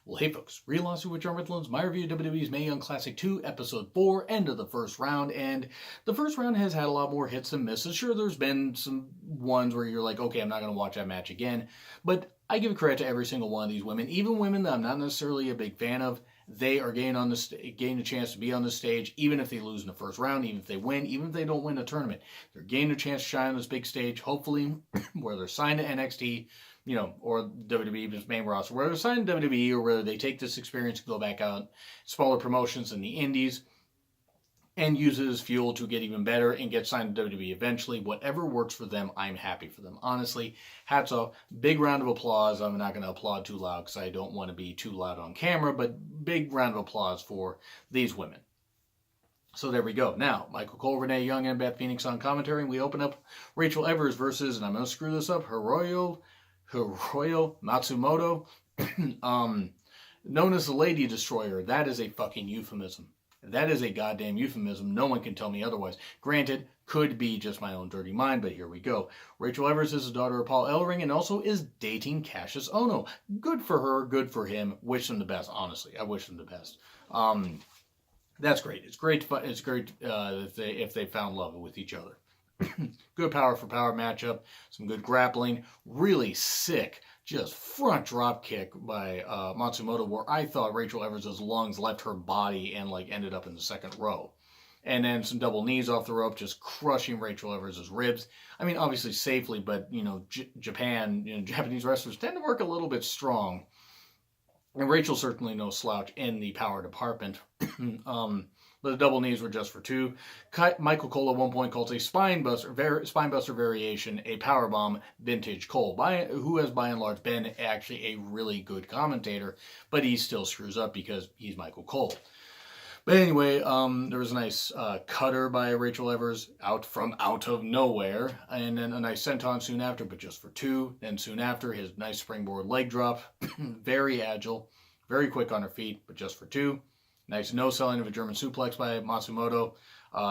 Well, hey folks, Real Lawsuit with John Ritlows, my review of WWE's Mae Young Classic 2, Episode 4, end of the first round, and the first round has had a lot more hits than misses. Sure, there's been some ones where you're like, okay, I'm not going to watch that match again, but I give credit to every single one of these women, even women that I'm not necessarily a big fan of. They are getting a chance to be on the stage, even if they lose in the first round, even if they win, even if they don't win a tournament. They're gaining a chance to shine on this big stage, hopefully, where they're signed to NXT, or WWE's main roster, whether they're signed to WWE or whether they take this experience and go back out, smaller promotions in the indies, and use it as fuel to get even better and get signed to WWE eventually. Whatever works for them, I'm happy for them. Honestly, hats off. Big round of applause. I'm not going to applaud too loud because I don't want to be too loud on camera, but big round of applause for these women. So there we go. Now, Michael Cole, Renee Young, and Beth Phoenix on commentary. And we open up Rachel Evers versus, and I'm going to screw this up, Hiroyo Matsumoto, known as the Lady Destroyer. That is a fucking euphemism. That is a goddamn euphemism. No one can tell me otherwise. Granted, could be just my own dirty mind, but here we go. Rachel Evers is the daughter of Paul Ellering and also is dating Cassius Ohno. Good for her, good for him. Wish them the best, honestly. I wish them the best. That's great. It's great. It's great if they found love with each other. Good power for power matchup. Some good grappling. Really sick, just front drop kick by Matsumoto, where I thought Rachel Evers' lungs left her body and ended up in the second row. And then some double knees off the rope, just crushing Rachel Evers' ribs. I mean, obviously safely, but Japan, Japanese wrestlers tend to work a little bit strong. And Rachel's certainly no slouch in the power department. But the double knees were just for two. Michael Cole at one point calls a spinebuster variation a powerbomb vintage Cole, who has by and large been actually a really good commentator, but he still screws up because he's Michael Cole. But anyway, there was a nice cutter by Rachel Evers out of nowhere, and then a nice senton soon after, but just for two. Then soon after, his nice springboard leg drop, very agile, very quick on her feet, but just for two. Nice no-selling of a German suplex by Matsumoto.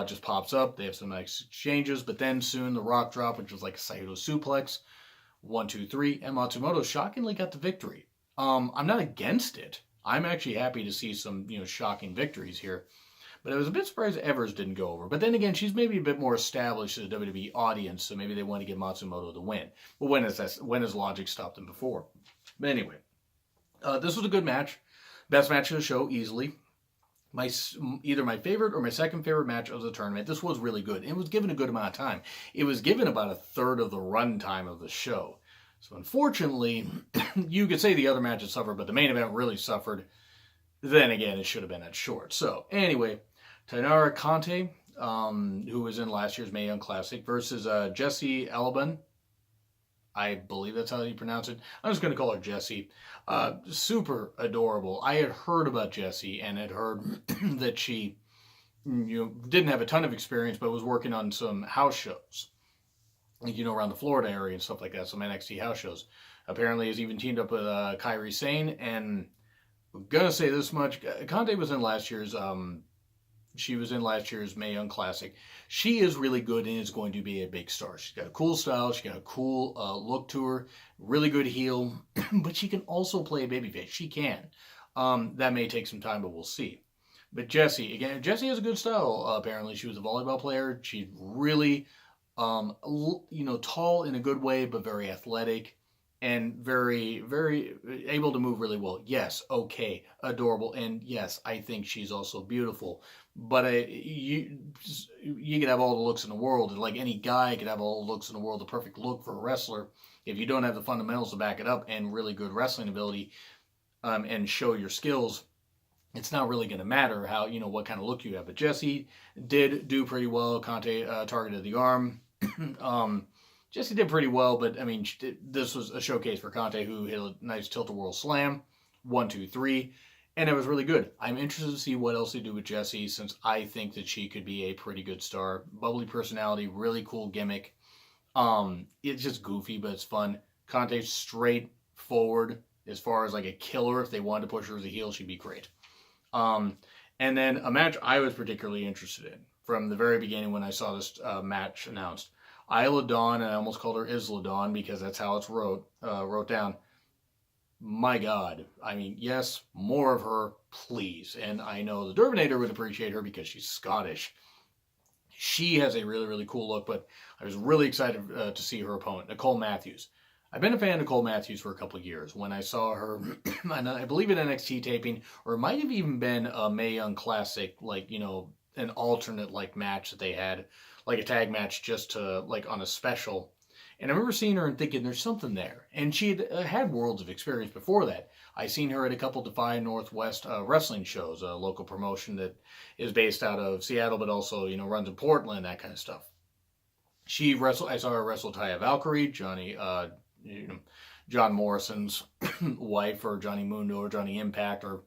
Just pops up. They have some nice exchanges, but then soon the rock drop, which was like a Saito suplex. 1, 2, 3, and Matsumoto shockingly got the victory. I'm not against it. I'm actually happy to see some shocking victories here. But I was a bit surprised Evers didn't go over. But then again, she's maybe a bit more established to the WWE audience, so maybe they want to give Matsumoto the win. But when has logic stopped them before? But anyway, this was a good match. Best match of the show, easily. Either my favorite or my second favorite match of the tournament. This was really good. It was given a good amount of time. It was given about a third of the run time of the show. So unfortunately, you could say the other matches suffered, but the main event really suffered. Then again, it should have been that short. So anyway, Tainara Conte, who was in last year's Mae Young Classic, versus Jessie Elaban. I believe that's how you pronounce it. I'm just going to call her Jessie. Super adorable. I had heard about Jessie and had heard that she didn't have a ton of experience, but was working on some house shows. Around the Florida area and stuff like that, some NXT house shows. Apparently has even teamed up with Kairi Sane, and I'm going to say this much. Conte was in last year's Mae Young Classic. She is really good and is going to be a big star. She's got a cool style. She's got a cool look to her. Really good heel. But she can also play a babyface. She can. That may take some time, but we'll see. But Jessie has a good style, apparently. She was a volleyball player. She's really, tall in a good way, but very athletic. And very, very able to move really well. Yes, okay, adorable. And yes, I think she's also beautiful. But you could have all the looks in the world. And like any guy could have all the looks in the world, the perfect look for a wrestler. If you don't have the fundamentals to back it up and really good wrestling ability and show your skills, it's not really going to matter how, what kind of look you have. But Jessie did do pretty well. Conte targeted the arm. Jessie did pretty well, but I mean, this was a showcase for Conte, who hit a nice tilt-a-whirl slam, 1, 2, 3, and it was really good. I'm interested to see what else they do with Jessie, since I think that she could be a pretty good star. Bubbly personality, really cool gimmick. It's just goofy, but it's fun. Conte's straightforward as far as like a killer. If they wanted to push her as a heel, she'd be great. And then a match I was particularly interested in from the very beginning when I saw this match announced. Isla Dawn, and I almost called her Isla Dawn because that's how it's wrote down. my God. I mean, yes, more of her, please. And I know the Derminator would appreciate her because she's Scottish. She has a really, really cool look, but I was really excited to see her opponent, Nicole Matthews. I've been a fan of Nicole Matthews for a couple of years. When I saw her, I believe an NXT taping, or it might have even been a Mae Young Classic, like, an alternate like match that they had, like a tag match just to like on a special. And I remember seeing her and thinking there's something there. And she had worlds of experience before that. I seen her at a couple Defy Northwest wrestling shows, a local promotion that is based out of Seattle, but also runs in Portland, that kind of stuff. She wrestled. I saw her wrestle Taya Valkyrie, John Morrison's wife, or Johnny Mundo, or Johnny Impact, or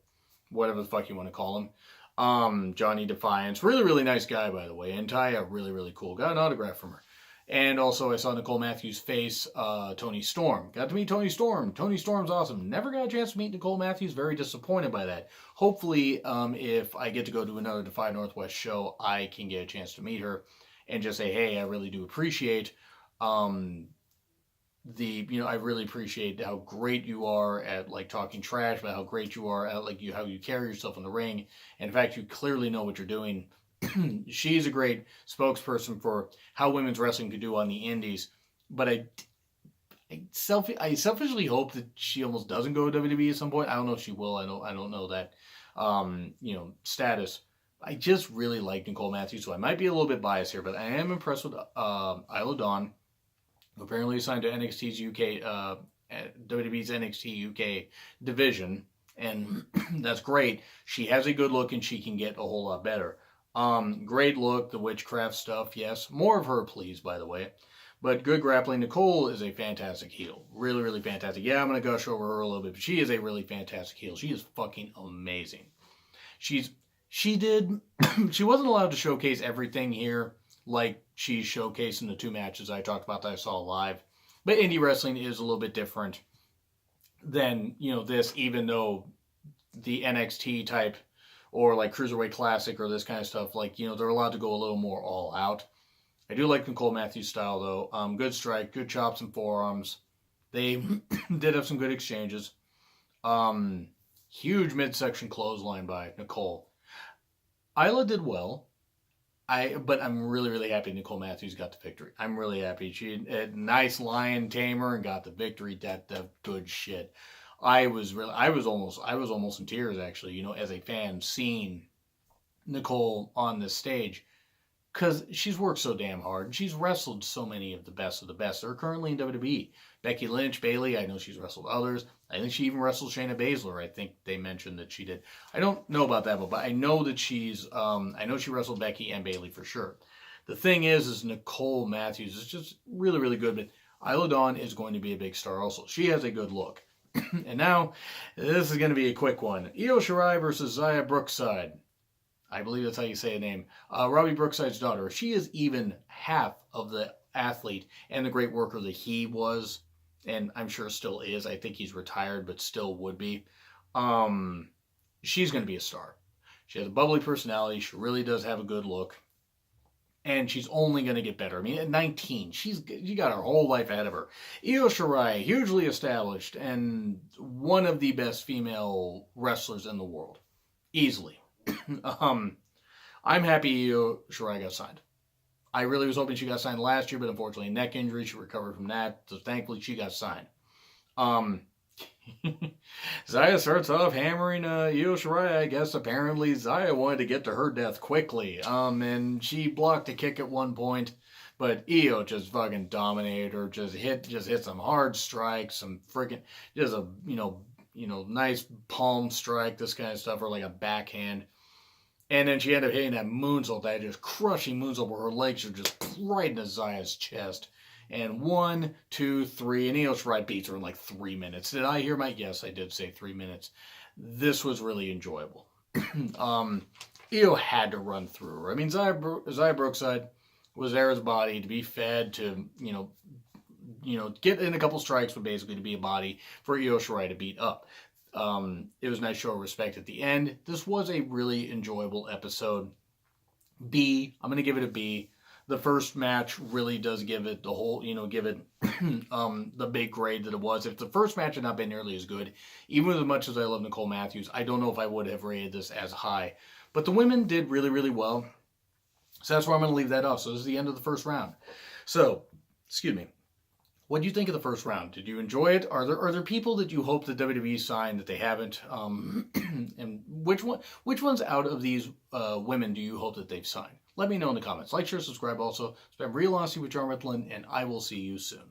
whatever the fuck you want to call him. Johnny Defiance, really, really nice guy, by the way. And Taya, really, really cool. Got an autograph from her. And also, I saw Nicole Matthews face Toni Storm. Got to meet Toni Storm. Toni Storm's awesome. Never got a chance to meet Nicole Matthews. Very disappointed by that. Hopefully, if I get to go to another Defy Northwest show, I can get a chance to meet her and just say, hey, I really do appreciate I really appreciate how great you are at like talking trash, but how great you are at like how you carry yourself in the ring. And in fact, you clearly know what you're doing. She's a great spokesperson for how women's wrestling could do on the indies. But I selfishly hope that she almost doesn't go to WWE at some point. I don't know if she will. I don't know that status. I just really like Nicole Matthews, so I might be a little bit biased here, but I am impressed with Isla Dawn, who apparently signed to NXT's UK, WWE's NXT UK division, and that's great. She has a good look, and she can get a whole lot better. Great look, the witchcraft stuff, yes. More of her, please, by the way. But good grappling. Nicole is a fantastic heel. Really, really fantastic. Yeah, I'm going to gush over her a little bit, but she is a really fantastic heel. She is fucking amazing. She wasn't allowed to showcase everything here like she's showcased in the two matches I talked about that I saw live. But indie wrestling is a little bit different than, this, even though the NXT type or like Cruiserweight Classic or this kind of stuff, like, they're allowed to go a little more all out. I do like Nicole Matthews' style, though. Good strike, good chops and forearms. They did have some good exchanges. Huge midsection clothesline by Nicole. Isla did well. But I'm really, really happy Nicole Matthews got the victory. I'm really happy. She had a nice lion tamer and got the victory. That good shit. I was almost in tears, actually, as a fan, seeing Nicole on this stage, because she's worked so damn hard. She's wrestled so many of the best that are currently in WWE. Becky Lynch, Bayley, I know she's wrestled others. I think she even wrestled Shayna Baszler. I think they mentioned that she did. I don't know about that, but I know that I know she wrestled Becky and Bayley for sure. The thing is Nicole Matthews is just really, really good, but Isla Dawn is going to be a big star also. She has a good look. And now, this is going to be a quick one. Io Shirai versus Xia Brookside. I believe that's how you say a name. Robbie Brookside's daughter. She is even half of the athlete and the great worker that he was, and I'm sure still is. I think he's retired, but still would be. She's going to be a star. She has a bubbly personality. She really does have a good look. And she's only going to get better. I mean, at 19, she got her whole life ahead of her. Io Shirai, hugely established and one of the best female wrestlers in the world. Easily. I'm happy Io Shirai got signed. I really was hoping she got signed last year, but unfortunately, neck injury, she recovered from that. So thankfully, she got signed. Xia starts off hammering Io Shirai. I guess apparently Xia wanted to get to her death quickly. And she blocked a kick at one point, but Io just fucking dominated her. Just hit some hard strikes, some freaking just a nice palm strike, this kind of stuff, or like a backhand. And then she ended up hitting that moonsault, that just crushing moonsault where her legs are just right into Xia's chest. And 1, 2, 3, and Io Shirai beats her in like 3 minutes. Did I hear yes, I did say 3 minutes. This was really enjoyable. Io had to run through her. I mean, Xia Brookside was there as a body to be fed, to, get in a couple strikes, but basically to be a body for Io Shirai to beat up. It was a nice show of respect at the end. This was a really enjoyable episode. I'm going to give it a B. the first match really does give it the whole, give it the big grade that it was. If the first match had not been nearly as good, even as much as I love Nicole Matthews, I don't know if I would have rated this as high. But the women did really, really well. So that's where I'm going to leave that off. So this is the end of the first round. So, excuse me. What do you think of the first round? Did you enjoy it? Are there people that you hope the WWE sign that they haven't? And which ones out of these women do you hope that they've signed? Let me know in the comments. Like, share, subscribe also. It's been Real Honesty with John Rittland, and I will see you soon.